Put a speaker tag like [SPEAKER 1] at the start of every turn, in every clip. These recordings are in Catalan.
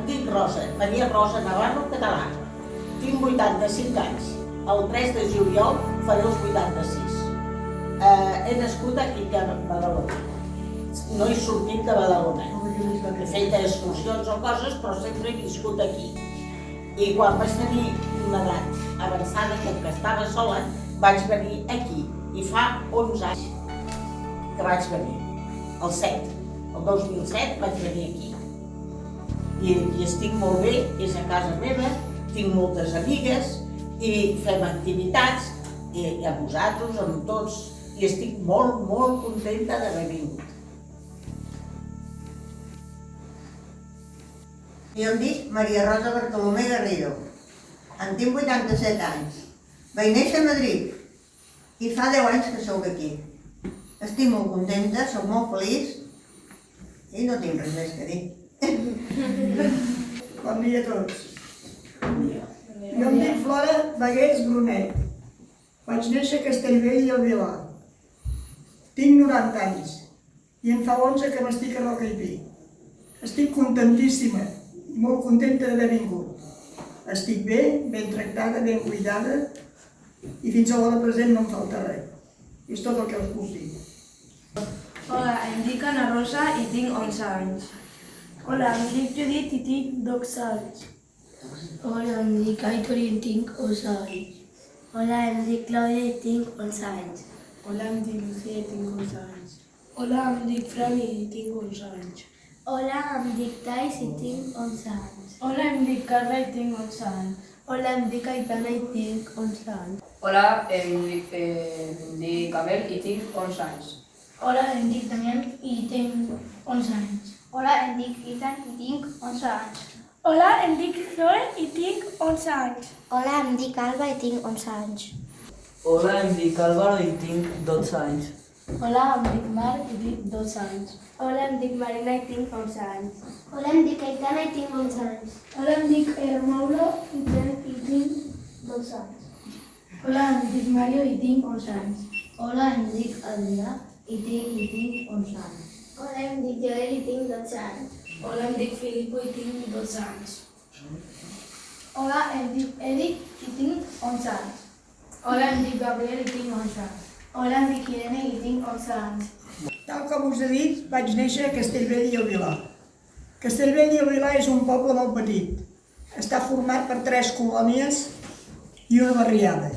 [SPEAKER 1] dic Rosa, Maria Rosa Navarro Català. Tinc 85 anys. El 3 de juliol faré els 86. He nascut aquí a Badalona. No he sortit de Badalona. He fet excursions o coses, però sempre he viscut aquí. I quan vaig tenir una edat avançada, com que estava sola, vaig venir aquí. I fa 11 anys que vaig venir. El 7. El 2007 vaig venir aquí. I estic molt bé, és a casa meva, tinc moltes amigues i fem activitats, i a vosaltres, amb tots, i estic molt, molt contenta d'haver vingut.
[SPEAKER 2] Jo em dic Maria Rosa Bartolomé Garrido. En tinc 87 anys. Vaig néixer a Madrid i fa 10 anys que sóc aquí. Estic molt contenta, sóc molt feliç i no tinc res més que dir.
[SPEAKER 3] Bon dia a tots. Jo em dic Flora Bagués Brunet. Vaig néixer a Castellbell i al Vilar. Tinc 90 anys i en fa 11 que m'estic a Rocaipí. Estic contentíssima, molt contenta d'haver vingut. Estic bé, ben tractada, ben cuidada i fins a l'hora present no em falta res. És tot el que us puc dir.
[SPEAKER 4] Hola, em dic Ana Rosa i tinc 11 anys.
[SPEAKER 5] Hola, em dic Judit i tinc 12 anys.
[SPEAKER 6] Hola, em dic Aitor i tinc 11 anys.
[SPEAKER 5] Hola, em dic Clàudia i tinc 11 anys.
[SPEAKER 4] Hola, em dic Lucía i tinc 11 anys.
[SPEAKER 6] Hola, em dic Fran i tinc 11 anys.
[SPEAKER 5] Hola, em dic Thais i tinc 11 anys.
[SPEAKER 4] Hola, em dic Carla i tinc 11 anys.
[SPEAKER 5] Hola, em dic Aitana i tinc 11 anys.
[SPEAKER 7] Hola, em dic Abel i tinc 11 anys.
[SPEAKER 6] Hola, em dic Damián i tinc 11 anys.
[SPEAKER 8] Hola, em dic Ethan i tinc 11 anys.
[SPEAKER 5] Hola, em dic Zoe i tinc 11 anys.
[SPEAKER 8] Hola, em dic Alba i tinc 11 anys.
[SPEAKER 9] Hola, em dic Álvaro i tinc 12 anys.
[SPEAKER 6] Hola, em dic Mar i tinc 12 anys.
[SPEAKER 5] Hola, em dic Marina i tinc 11 anys.
[SPEAKER 8] Hola, em dic Aitana i tinc 11 anys.
[SPEAKER 5] Hola, em dic Mauro i tinc 12 anys.
[SPEAKER 6] Hola, em dic Mario i tinc 11 anys.
[SPEAKER 5] Hola, em dic Adrià i tinc 11 anys.
[SPEAKER 8] Hola, em dic Joel i tinc 12 anys.
[SPEAKER 6] Hola, em dic Filippo i tinc 12 anys.
[SPEAKER 5] Hola, em dic Eric i tinc 11 anys.
[SPEAKER 6] Hola, em dic Gabriel i tinc 11 anys.
[SPEAKER 5] Hola, em dic Irene i tinc 11 anys.
[SPEAKER 3] Tal com us he dit, vaig néixer a Castellbell i el Vilar. Castellbell i el Vilar és un poble molt petit. Està format per 3 colònies i una barriada.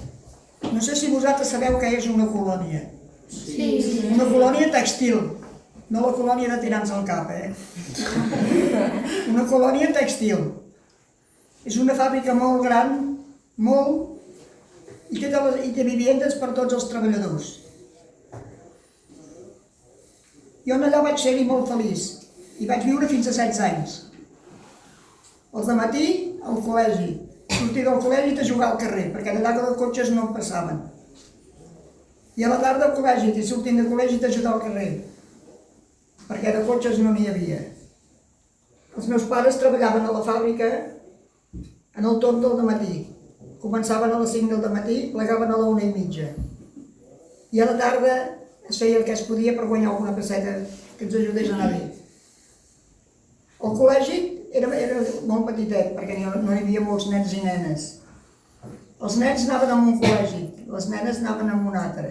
[SPEAKER 3] No sé si vosaltres sabeu què és una colònia.
[SPEAKER 5] Sí.
[SPEAKER 3] Una colònia textil, no la colònia de tirants al cap, Una colònia textil. És una fàbrica molt gran, i té vivendes per tots els treballadors. Jo allà vaig ser-hi molt feliç i vaig viure fins a 16 anys. Els de matí, al col·legi. Sortir del col·legi a jugar al carrer, perquè d'allà que els cotxes no en passaven. I a la tarda al col·legi, i sortint del col·legi a jugar al carrer, perquè de cotxes no n'hi havia. Els meus pares treballaven a la fàbrica en el torn del matí. Començaven a les 5 del matí, plegaven a la 1:30. I a la tarda es feia el que es podia per guanyar alguna pesseta que ens ajudés a anar bé. El col·legi era molt petitet, perquè no hi havia molts nens i nenes. Els nens anaven en un col·legi, les nenes anaven en un altre.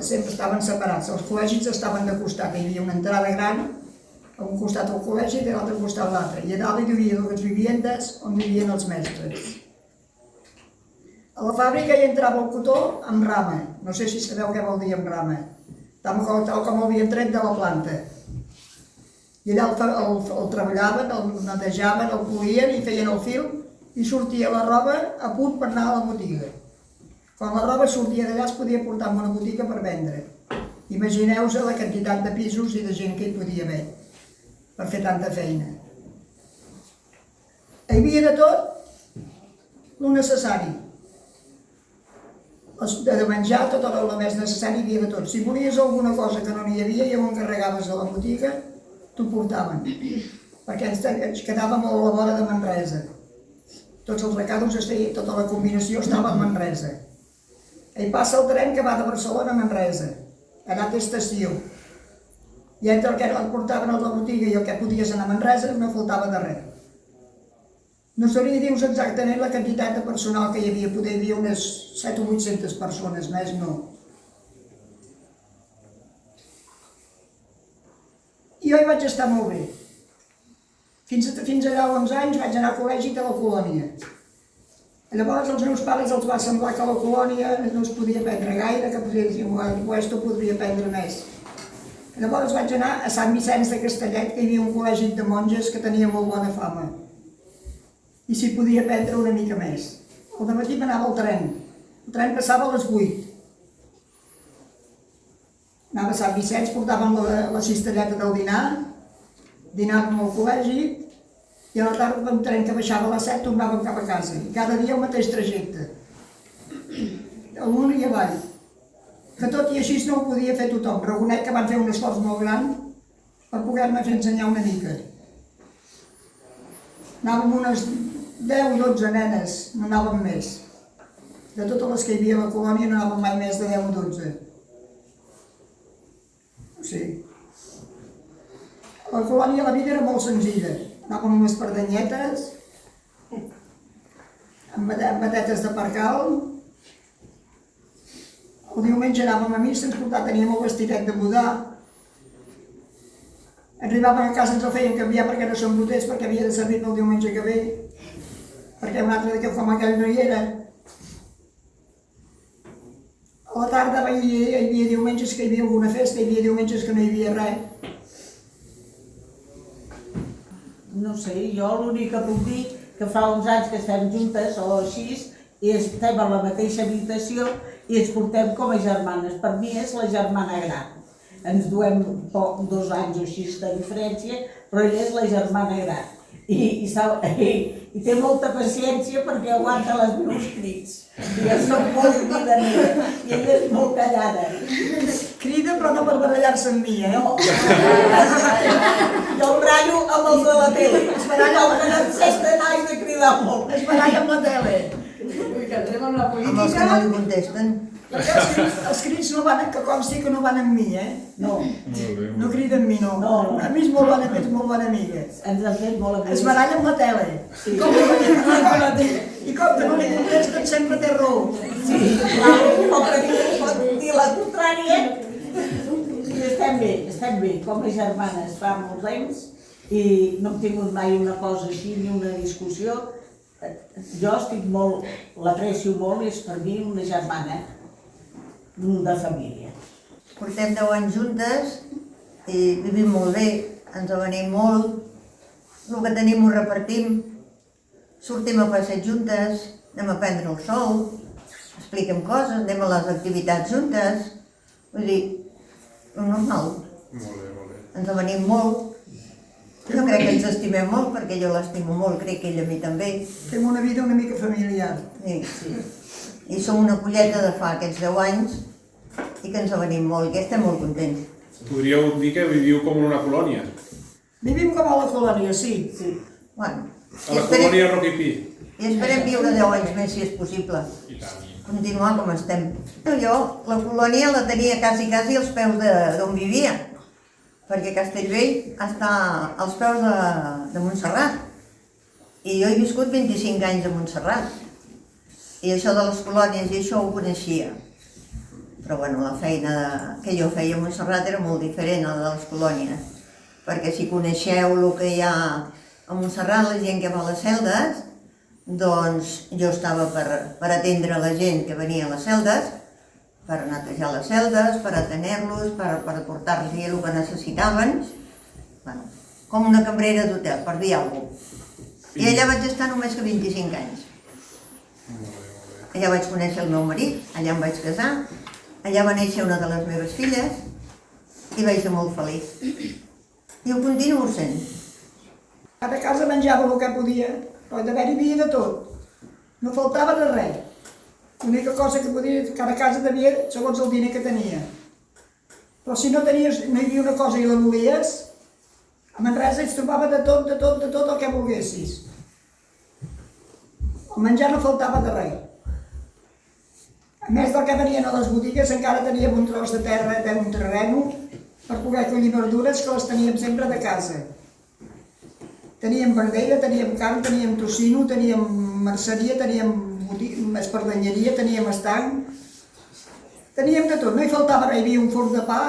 [SPEAKER 3] Sempre estaven separats, els col·legis estaven de costat, hi havia una entrada gran, a un costat el col·legi i a l'altre costat l'altre. I a dalt hi havia dues vivendes on vivien els mestres. A la fàbrica hi entrava el cotó amb rama. No sé si sabeu què vol dir amb rama. Tal com l'havien tret de la planta. I allà el treballaven, el netejaven, el polien i feien el fil i sortia la roba a punt per anar a la botiga. Quan la roba sortia d'allà es podia portar a una botiga per vendre. Imagineu-vos la quantitat de pisos i de gent que hi podia haver per fer tanta feina. Hi havia de tot el necessari. De menjar, tot el més necessari hi havia de tot. Si volies alguna cosa que no n'hi havia i ho encarregaves a la botiga, t'ho portaven. Perquè ens quedàvem a la vora de Manresa. Tots els recados, tota la combinació estava a Manresa. Hi passa el tren que va de Barcelona a Manresa. Allà té estació. I entre el que et portaven a la botiga i el que podies anar a Manresa no faltava de res. No sabria dir-vos exactament la quantitat de personal que hi havia, poder hi havia unes 700 o 800 persones, més no. I jo hi vaig estar molt bé. Fins allà a 11 anys vaig anar al col·legi de la colònia. Llavors als meus pares els va semblar que a la colònia no es podia aprendre gaire, que podria dir, esto podria aprendre més. Llavors vaig anar a Sant Vicenç de Castellet, que hi havia un col·legi de monges que tenia molt bona fama. I s'hi podia aprendre una mica més. Al dematí m'anava al tren. El tren passava a les 8. Anava a Sant Vicenç, portàvem la cistelleta del dinar, dinàvem al col·legi, i a la tarda un tren que baixava a les 7 tornàvem cap a casa. I cada dia el mateix trajecte. Amunt i avall. Que tot i així no ho podia fer tothom. Reconec que van fer un esforç molt gran per poder-me fer ensenyar una mica. Anàvem unes 10 o 12 nenes, no anàvem més. De totes les que hi havia a la colònia no anàvem mai més de 10 o 12. Sí. A la colònia la vida era molt senzilla. Anàvem amb espardenyetes, amb batetes de percal. El diumenge anàvem a missa, teníem el vestidet de mudar. Arribàvem a casa, ens el feien canviar perquè no som boters, perquè havia de servir pel diumenge que ve, perquè un altre que com aquell no hi era. A la tarda hi havia diumenges que hi havia alguna festa, hi havia diumenges que no hi havia res.
[SPEAKER 1] No sé, jo l'únic que puc dir que fa uns anys que estem juntes o així i estem a la mateixa habitació i ens portem com a germanes. Per mi és la germana gran. Ens duem 2 anys o així de diferència, però ella és la germana gran. I té molta paciència perquè aguanta les meus crits. I jo soc molt cridanera i ella és molt callada.
[SPEAKER 3] Crida però no per barallar-se amb mi, eh?
[SPEAKER 1] No. Jo em barallo amb els de la tele. Com que no em senten, haig de cridar molt.
[SPEAKER 3] Es baralla amb la tele.
[SPEAKER 7] Ui, que entrem amb la
[SPEAKER 2] Amb els que no li contesten.
[SPEAKER 3] Perquè els crits no van, que consti que no van amb mi, eh?
[SPEAKER 1] No.
[SPEAKER 3] No crida amb mi, no.
[SPEAKER 1] No.
[SPEAKER 3] A mi és molt bona amiga.
[SPEAKER 1] Ens has fet molt amics.
[SPEAKER 3] Es baralla amb la tele.
[SPEAKER 1] Sí.
[SPEAKER 3] I com que no li contesten sempre té raó.
[SPEAKER 1] Sí, clar, com que ningú pot dir la contrària. I estem bé, com a germanes fa molts anys i no hem tingut mai una cosa així ni una discussió. Jo estic molt, l'aprecio molt, és per mi una germana de família.
[SPEAKER 2] Portem 10 anys juntes i vivim molt bé, ens avenim molt, el que tenim ho repartim, sortim a passeig juntes, anem a prendre el sol, expliquem coses, anem a les activitats juntes, vull dir, normal. Ens avenim molt. Jo crec que ens estimem molt, perquè jo l'estimo molt, crec que ell a mi també.
[SPEAKER 3] Fem una vida una mica familiar.
[SPEAKER 2] Sí. I som una colleta de fa aquests 10 anys i que ens avenim molt, i estem molt contents.
[SPEAKER 10] Podríeu dir que viviu com en una colònia.
[SPEAKER 3] Vivim com a la colònia, sí.
[SPEAKER 2] Bueno,
[SPEAKER 10] A la colònia Rocky Pi.
[SPEAKER 2] i esperem viure 10 anys més, si és possible.
[SPEAKER 10] I tant.
[SPEAKER 2] Continuar com estem. Jo la colònia la tenia quasi als peus d'on vivia, perquè Castellvell està als peus de Montserrat. I jo he viscut 25 anys a Montserrat. I això de les colònies i això ho coneixia. Però bueno, la feina que jo feia a Montserrat era molt diferent a la de les colònies. Perquè si coneixeu el que hi ha a Montserrat, la gent que va a les celdes, doncs jo estava per atendre la gent que venia a les celdes, per netejar les celdes, per atenir-los, per portar-los el que necessitaven. Bueno, com una cambrera d'hotel, per dir alguna cosa. I allà vaig estar només que 25 anys. Allà vaig conèixer el meu marit, allà em vaig casar, allà va néixer una de les meves filles i vaig ser molt feliç. I ho continuo sent.
[SPEAKER 3] Cada casa menjava el que podia, però d'haver-hi havia de tot. No faltava de res. L'única cosa que podia, cada casa devia segons el diner que tenia. Però si no hi havia una cosa i la volies, a Manresa es trobava de tot el que volguessis. El menjar no faltava de res. A més del que venien a les botigues, encara teníem un tros de terra, un terreno, per poder collir verdures que les teníem sempre de casa. Teníem verdella, teníem carn, teníem tocino, teníem merceria, teníem espardenyeria, teníem estanc. Teníem de tot, no hi faltava res, hi havia un forn de pa,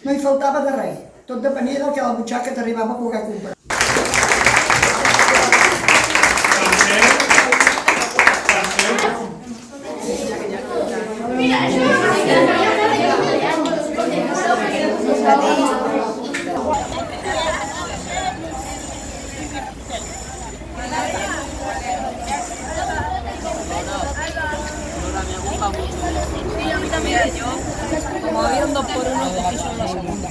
[SPEAKER 3] no hi faltava de res. Tot depenia del que la butxaca t'arribava a poder comprar.
[SPEAKER 7] Sí, a mí también. Yo, como había un 2 por 1, cogí solo la segunda.